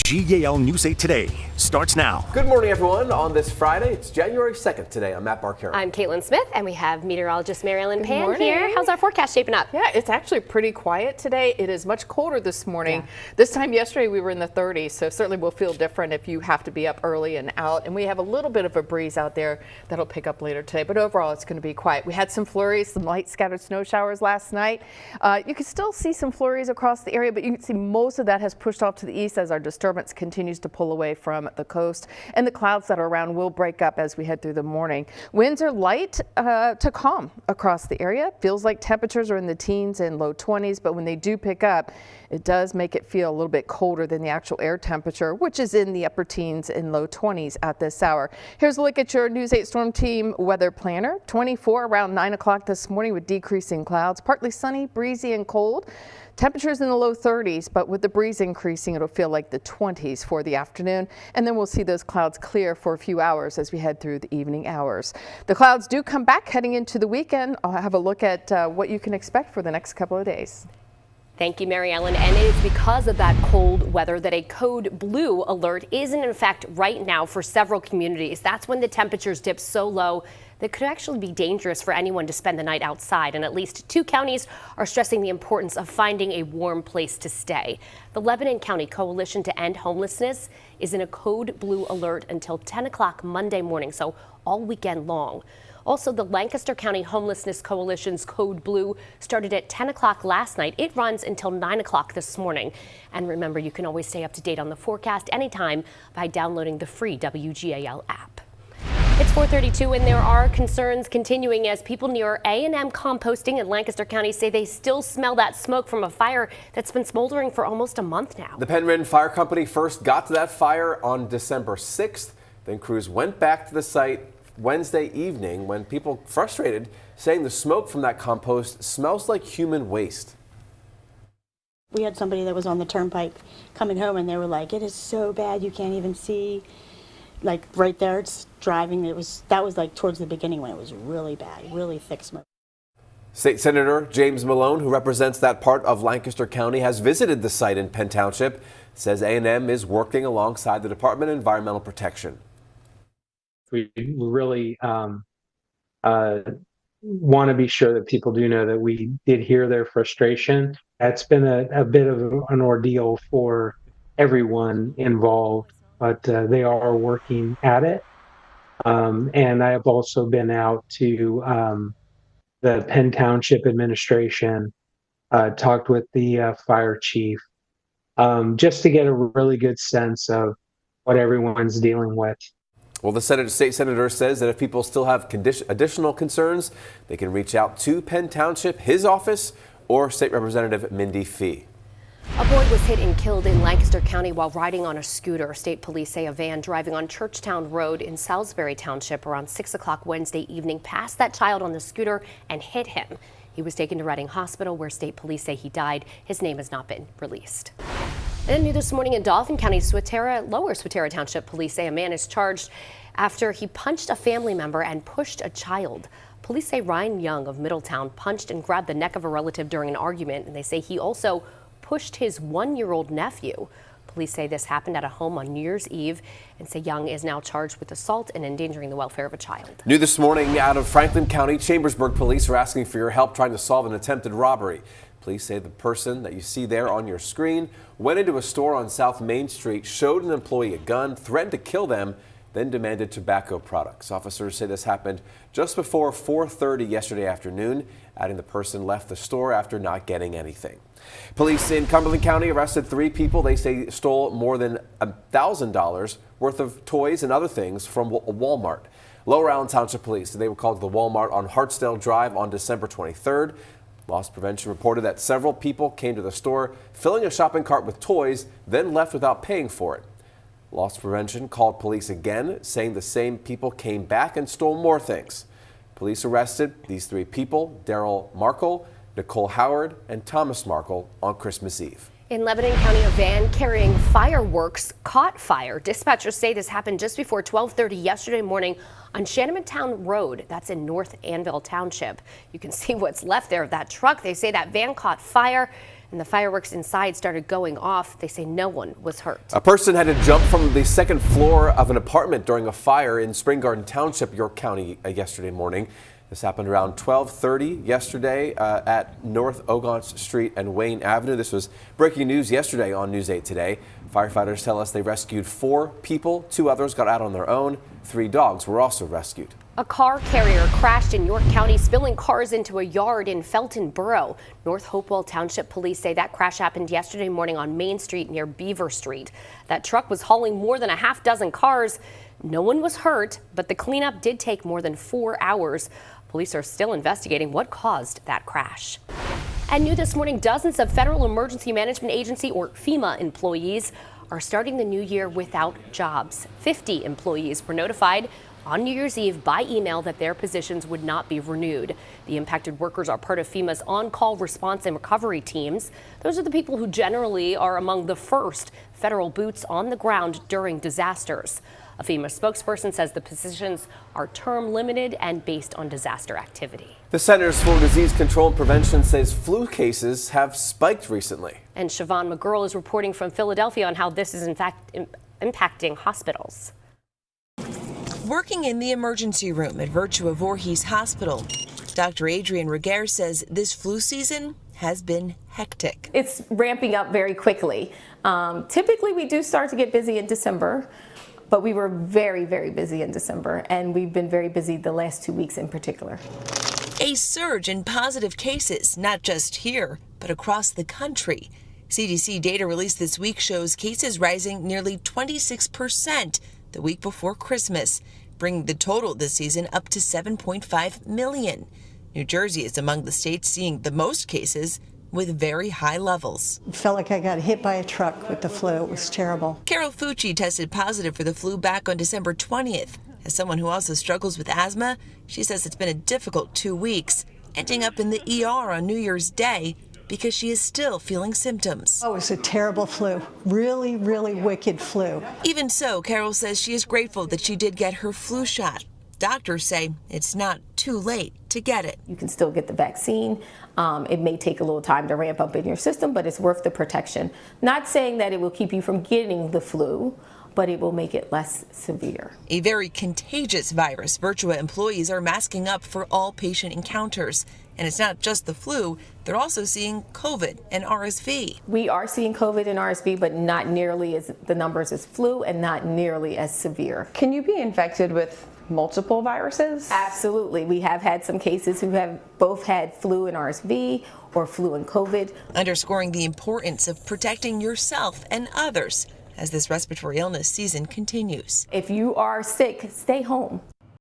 WGAL News 8 Today starts now. Good morning, everyone. On this Friday, it's January 2nd today. I'm Matt Barcaro. I'm Caitlin Smith, and we have meteorologist Marilyn Pan here. How's our forecast shaping up? Yeah, it's actually pretty quiet today. It is much colder this morning. Yeah. This time yesterday, we were in the 30s, so certainly will feel different if you have to be up early and out. And we have a little bit of a breeze out there that'll pick up later today, but overall, it's going to be quiet. We had some flurries, some light scattered snow showers last night. You can still see some flurries across the area, but you can see most of that has pushed off to the east as our disturbance continues to pull away from the coast, and the clouds that are around will break up as we head through the morning. Winds are light to calm across the area. Feels like temperatures are in the teens and low 20s, but when they do pick up, it does make it feel a little bit colder than the actual air temperature, which is in the upper teens and low 20s at this hour. Here's a look at your News 8 Storm Team weather planner. 24 around 9 o'clock this morning with decreasing clouds, partly sunny, breezy and cold. Temperatures in the low 30s, but with the breeze increasing, it'll feel like the 20s for the afternoon. And then we'll see those clouds clear for a few hours as we head through the evening hours. The clouds do come back heading into the weekend. I'll have a look at what you can expect for the next couple of days. Thank you, Mary Ellen. And it is because of that cold weather that a code blue alert is in effect right now for several communities. That's when the temperatures dip so low that could actually be dangerous for anyone to spend the night outside. And at least 2 counties are stressing the importance of finding a warm place to stay. The Lebanon County Coalition to End Homelessness is in a code blue alert until 10 o'clock Monday morning, so all weekend long. Also, the Lancaster County Homelessness Coalition's Code Blue started at 10 o'clock last night. It runs until 9 o'clock this morning. And remember, you can always stay up to date on the forecast anytime by downloading the free WGAL app. It's 4:32 and there are concerns continuing as people near A&M composting in Lancaster County say they still smell that smoke from a fire that's been smoldering for almost a month now. The Penn Fire Company first got to that fire on December 6th. Then crews went back to the site Wednesday evening when people frustrated saying the smoke from that compost smells like human waste. We had somebody that was on the turnpike coming home and they were like, it is so bad you can't even see. Like right there, it's driving. That was like towards the beginning when it was really bad, really thick smoke. State Senator James Malone, who represents that part of Lancaster County, has visited the site in Penn Township, says A&M is working alongside the Department of Environmental Protection. We really want to be sure that people do know that we did hear their frustration. That's been a bit of an ordeal for everyone involved, but they are working at it. And I have also been out to the Penn Township administration, talked with the fire chief, just to get a really good sense of what everyone's dealing with. Well, the state senator says that if people still have additional concerns, they can reach out to Penn Township, his office, or State Representative Mindy Fee. A boy was hit and killed in Lancaster County while riding on a scooter. State police say a van driving on Churchtown Road in Salisbury Township around 6 o'clock Wednesday evening passed that child on the scooter and hit him. He was taken to Reading Hospital, where state police say he died. His name has not been released. And new this morning in Dauphin County, Lower Swatara Township police say a man is charged after he punched a family member and pushed a child. Police say Ryan Young of Middletown punched and grabbed the neck of a relative during an argument, and they say he also pushed his 1-year-old nephew. Police say this happened at a home on New Year's Eve and say Young is now charged with assault and endangering the welfare of a child. New this morning out of Franklin County, Chambersburg police are asking for your help trying to solve an attempted robbery. Police say the person that you see there on your screen went into a store on South Main Street, showed an employee a gun, threatened to kill them, then demanded tobacco products. Officers say this happened just before 4:30 yesterday afternoon, adding the person left the store after not getting anything. Police in Cumberland County arrested 3 people they say stole more than $1,000 worth of toys and other things from a Walmart. Lower Allen Township Police, they were called to the Walmart on Hartsdale Drive on December 23rd. Loss Prevention reported that several people came to the store filling a shopping cart with toys, then left without paying for it. Loss Prevention called police again, saying the same people came back and stole more things. Police arrested these 3 people, Daryl Markle, Nicole Howard, and Thomas Markle, on Christmas Eve. In Lebanon County, a van carrying fireworks caught fire. Dispatchers say this happened just before 12:30 yesterday morning on Shanamantown Road. That's in North Anvil Township. You can see what's left there of that truck. They say that van caught fire. and the fireworks inside started going off. They say no one was hurt. A person had to jump from the second floor of an apartment during a fire in Spring Garden Township, York County, yesterday morning. This happened around 12:30 yesterday at North Ogontz Street and Wayne Avenue. This was breaking news yesterday on News 8 Today. Firefighters tell us they rescued 4 people. 2 others got out on their own. 3 dogs were also rescued. A car carrier crashed in York County, spilling cars into a yard in Felton Borough. North Hopewell Township police say that crash happened yesterday morning on Main Street near Beaver Street. That truck was hauling more than a half dozen cars. No one was hurt, but the cleanup did take more than 4 hours. Police are still investigating what caused that crash. And new this morning, dozens of Federal Emergency Management Agency, or FEMA, employees are starting the new year without jobs. 50 employees were notified on New Year's Eve by email that their positions would not be renewed. The impacted workers are part of FEMA's on-call response and recovery teams. Those are the people who generally are among the first federal boots on the ground during disasters. A FEMA spokesperson says the positions are term limited and based on disaster activity. The Centers for Disease Control and Prevention says flu cases have spiked recently. And Siobhan McGurl is reporting from Philadelphia on how this is in fact impacting hospitals. Working in the emergency room at Virtua Voorhees Hospital, Dr. Adrienne Reguer says this flu season has been hectic. It's ramping up very quickly. Typically, we do start to get busy in December, but we were very, very busy in December, and we've been very busy the last 2 weeks in particular. A surge in positive cases, not just here, but across the country. CDC data released this week shows cases rising nearly 26% the week before Christmas, bringing the total this season up to 7.5 million. New Jersey is among the states seeing the most cases with very high levels. It felt like I got hit by a truck with the flu. It was terrible. Carol Fucci tested positive for the flu back on December 20th. As someone who also struggles with asthma, she says it's been a difficult 2 weeks, ending up in the ER on New Year's Day because she is still feeling symptoms. Oh, it was a terrible flu. Really, really wicked flu. Even so, Carol says she is grateful that she did get her flu shot. Doctors say it's not too late to get it. You can still get the vaccine. It may take a little time to ramp up in your system, but it's worth the protection. Not saying that it will keep you from getting the flu, but it will make it less severe. A very contagious virus. Virtua employees are masking up for all patient encounters. And it's not just the flu, they're also seeing COVID and RSV. We are seeing COVID and RSV, but not nearly as the numbers as flu and not nearly as severe. Can you be infected with multiple viruses? Absolutely. We have had some cases who have both had flu and RSV or flu and COVID. Underscoring the importance of protecting yourself and others as this respiratory illness season continues. If you are sick, stay home.